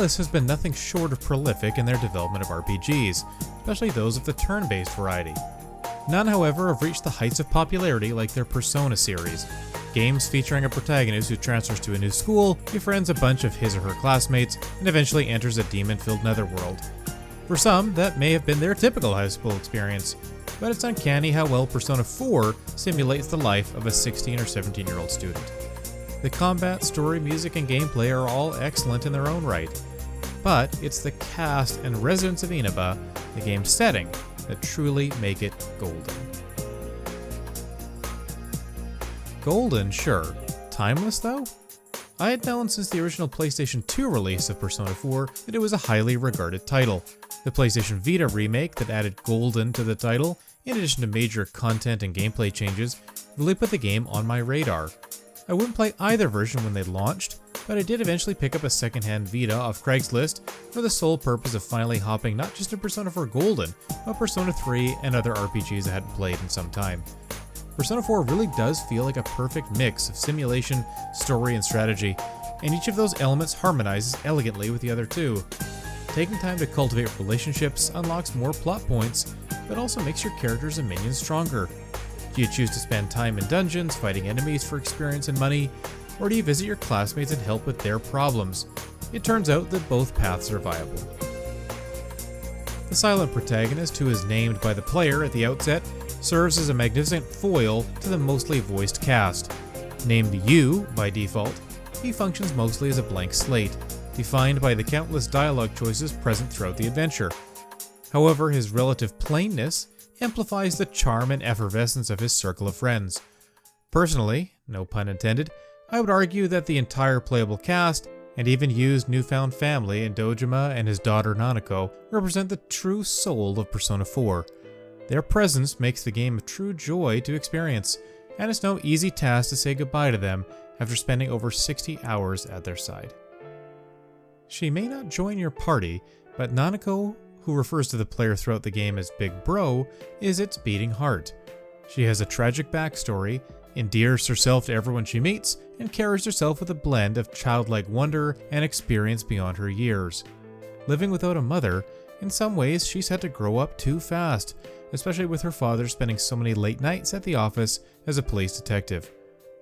Atlus has been nothing short of prolific in their development of RPGs, especially those of the turn-based variety. None, however, have reached the heights of popularity like their Persona series. Games featuring a protagonist who transfers to a new school, befriends a bunch of his or her classmates, and eventually enters a demon-filled netherworld. For some, that may have been their typical high school experience, but it's uncanny how well Persona 4 simulates the life of a 16 or 17-year-old student. The combat, story, music, and gameplay are all excellent in their own right, but it's the cast and residents of Inaba, the game's setting, that truly make it golden. Golden, sure. Timeless, though? I had known since the original PlayStation 2 release of Persona 4 that it was a highly regarded title. The PlayStation Vita remake that added Golden to the title, in addition to major content and gameplay changes, really put the game on my radar. I wouldn't play either version when they launched, but I did eventually pick up a secondhand Vita off Craigslist for the sole purpose of finally hopping not just to Persona 4 Golden, but Persona 3 and other RPGs I hadn't played in some time. Persona 4 really does feel like a perfect mix of simulation, story, and strategy, and each of those elements harmonizes elegantly with the other two. Taking time to cultivate relationships unlocks more plot points, but also makes your characters and minions stronger. Do you choose to spend time in dungeons, fighting enemies for experience and money, or do you visit your classmates and help with their problems? It turns out that both paths are viable. The silent protagonist, who is named by the player at the outset, serves as a magnificent foil to the mostly voiced cast. Named You by default, he functions mostly as a blank slate, defined by the countless dialogue choices present throughout the adventure. However, his relative plainness amplifies the charm and effervescence of his circle of friends. Personally, no pun intended, I would argue that the entire playable cast, and even Yu's newfound family in Dojima and his daughter Nanako, represent the true soul of Persona 4. Their presence makes the game a true joy to experience, and it's no easy task to say goodbye to them after spending over 60 hours at their side. She may not join your party, but Nanako, who refers to the player throughout the game as Big Bro, is its beating heart. She has a tragic backstory, endears herself to everyone she meets, and carries herself with a blend of childlike wonder and experience beyond her years. Living without a mother, in some ways she's had to grow up too fast, especially with her father spending so many late nights at the office as a police detective.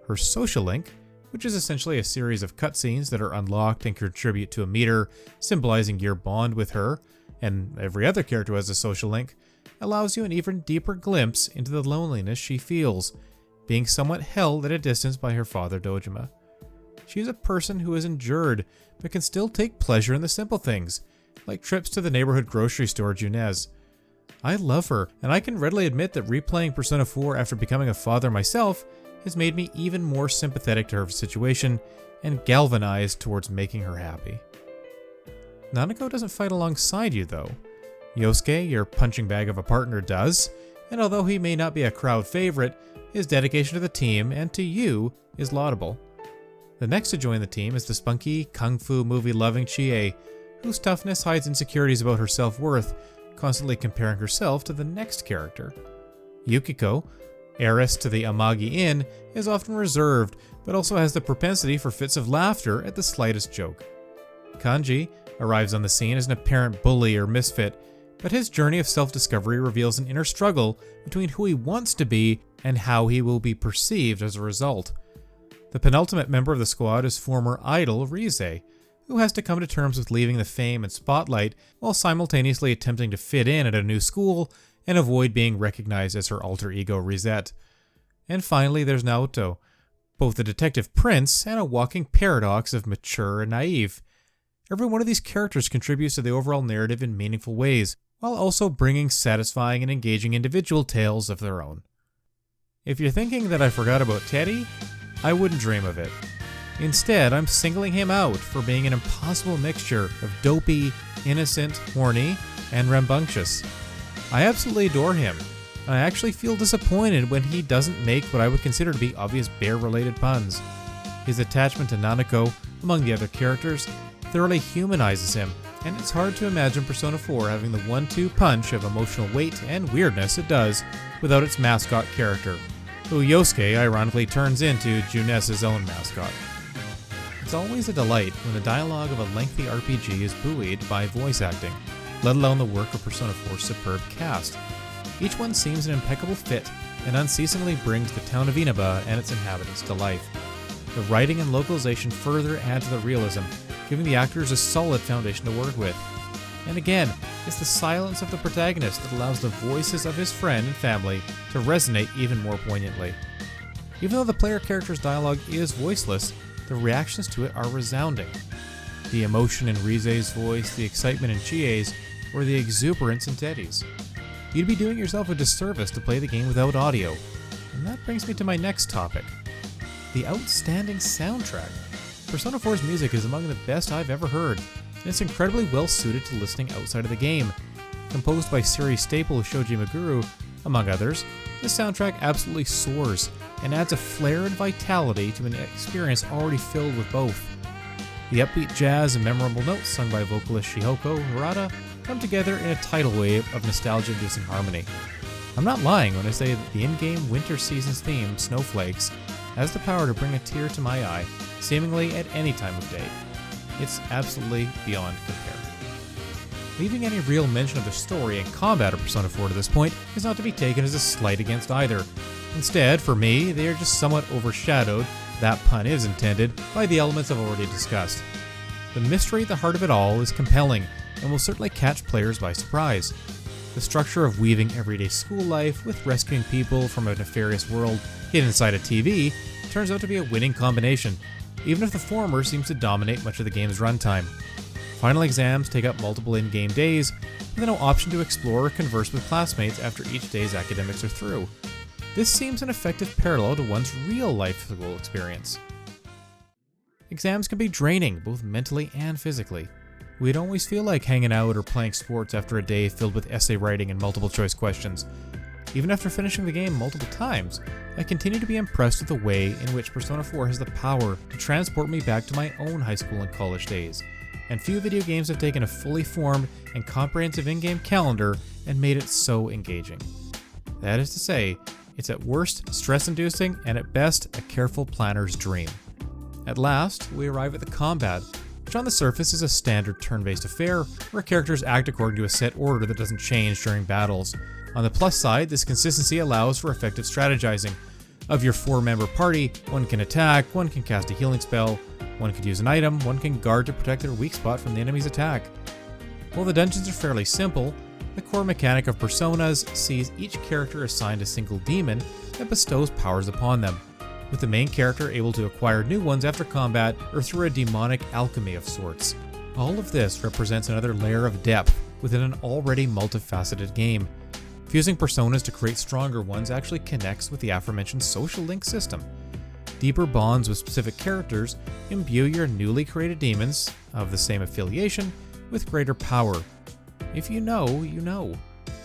Her social link, which is essentially a series of cutscenes that are unlocked and contribute to a meter symbolizing your bond with her, and every other character has a social link, allows you an even deeper glimpse into the loneliness she feels, being somewhat held at a distance by her father Dojima. She is a person who has endured, but can still take pleasure in the simple things, like trips to the neighborhood grocery store Junez. I love her, and I can readily admit that replaying Persona 4 after becoming a father myself has made me even more sympathetic to her situation and galvanized towards making her happy. Nanako doesn't fight alongside you though. Yosuke, your punching bag of a partner, does, and although he may not be a crowd favorite, his dedication to the team and to you is laudable. The next to join the team is the spunky, kung fu movie-loving Chie, whose toughness hides insecurities about her self-worth, constantly comparing herself to the next character. Yukiko, heiress to the Amagi Inn, is often reserved, but also has the propensity for fits of laughter at the slightest joke. Kanji arrives on the scene as an apparent bully or misfit, but his journey of self-discovery reveals an inner struggle between who he wants to be and how he will be perceived as a result. The penultimate member of the squad is former idol Rize, who has to come to terms with leaving the fame and spotlight while simultaneously attempting to fit in at a new school and avoid being recognized as her alter ego Risette. And finally, there's Naoto, both a detective prince and a walking paradox of mature and naive. Every one of these characters contributes to the overall narrative in meaningful ways, while also bringing satisfying and engaging individual tales of their own. If you're thinking that I forgot about Teddy, I wouldn't dream of it. Instead, I'm singling him out for being an impossible mixture of dopey, innocent, horny, and rambunctious. I absolutely adore him, and I actually feel disappointed when he doesn't make what I would consider to be obvious bear-related puns. His attachment to Nanako, among the other characters, thoroughly humanizes him, and it's hard to imagine Persona 4 having the 1-2 punch of emotional weight and weirdness it does without its mascot character, who Yosuke ironically turns into Junez's own mascot. It's always a delight when the dialogue of a lengthy RPG is buoyed by voice acting, let alone the work of Persona 4's superb cast. Each one seems an impeccable fit and unceasingly brings the town of Inaba and its inhabitants to life. The writing and localization further add to the realism, giving the actors a solid foundation to work with. And again, it's the silence of the protagonist that allows the voices of his friend and family to resonate even more poignantly. Even though the player character's dialogue is voiceless, the reactions to it are resounding. The emotion in Rize's voice, the excitement in Chie's, or the exuberance in Teddy's. You'd be doing yourself a disservice to play the game without audio. And that brings me to my next topic. The outstanding soundtrack. Persona 4's music is among the best I've ever heard, and it's incredibly well suited to listening outside of the game. Composed by series staple Shoji Meguro, among others, this soundtrack absolutely soars and adds a flair and vitality to an experience already filled with both. The upbeat jazz and memorable notes sung by vocalist Shihoko Harada come together in a tidal wave of nostalgia-inducing harmony. I'm not lying when I say that the in-game winter season's theme, Snowflakes, has the power to bring a tear to my eye, seemingly at any time of day. It's absolutely beyond compare. Leaving any real mention of the story and combat of Persona 4 to this point is not to be taken as a slight against either. Instead, for me, they are just somewhat overshadowed, that pun is intended, by the elements I've already discussed. The mystery at the heart of it all is compelling, and will certainly catch players by surprise. The structure of weaving everyday school life with rescuing people from a nefarious world hidden inside a TV turns out to be a winning combination, even if the former seems to dominate much of the game's runtime. Final exams take up multiple in-game days, with no option to explore or converse with classmates after each day's academics are through. This seems an effective parallel to one's real-life school experience. Exams can be draining, both mentally and physically. We don't always feel like hanging out or playing sports after a day filled with essay writing and multiple-choice questions. Even after finishing the game multiple times, I continue to be impressed with the way in which Persona 4 has the power to transport me back to my own high school and college days. And few video games have taken a fully formed and comprehensive in-game calendar and made it so engaging. That is to say, it's at worst stress-inducing and at best a careful planner's dream. At last, we arrive at the combat, which on the surface is a standard turn-based affair where characters act according to a set order that doesn't change during battles. On the plus side, this consistency allows for effective strategizing. Of your 4-member party, one can attack, one can cast a healing spell, one can use an item, one can guard to protect their weak spot from the enemy's attack. While the dungeons are fairly simple, the core mechanic of Personas sees each character assigned a single demon that bestows powers upon them, with the main character able to acquire new ones after combat or through a demonic alchemy of sorts. All of this represents another layer of depth within an already multifaceted game. Fusing personas to create stronger ones actually connects with the aforementioned social link system. Deeper bonds with specific characters imbue your newly created demons, of the same affiliation, with greater power. If you know, you know.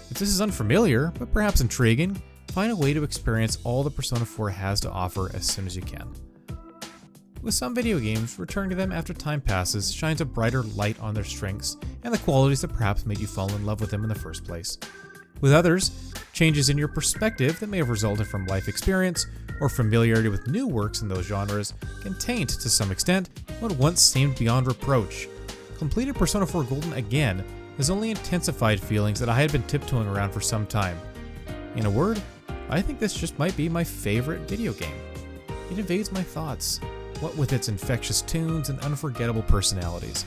If this is unfamiliar, but perhaps intriguing, find a way to experience all that Persona 4 has to offer as soon as you can. With some video games, returning to them after time passes shines a brighter light on their strengths and the qualities that perhaps made you fall in love with them in the first place. With others, changes in your perspective that may have resulted from life experience or familiarity with new works in those genres can taint, to some extent, what once seemed beyond reproach. Completed Persona 4 Golden again has only intensified feelings that I had been tiptoeing around for some time. In a word, I think this just might be my favorite video game. It evades my thoughts, what with its infectious tunes and unforgettable personalities.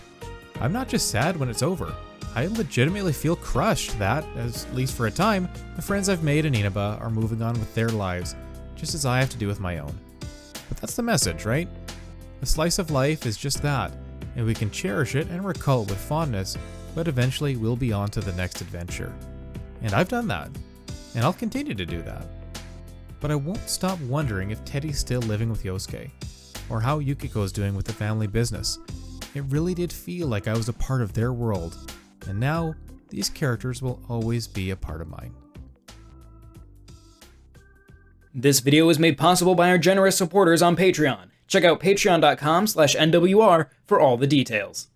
I'm not just sad when it's over. I legitimately feel crushed that, at least for a time, the friends I've made in Inaba are moving on with their lives, just as I have to do with my own. But that's the message, right? A slice of life is just that, and we can cherish it and recall it with fondness, but eventually we'll be on to the next adventure. And I've done that, and I'll continue to do that. But I won't stop wondering if Teddy's still living with Yosuke, or how Yukiko's doing with the family business. It really did feel like I was a part of their world, and now these characters will always be a part of mine. This video was made possible by our generous supporters on Patreon. Check out patreon.com/NWR for all the details.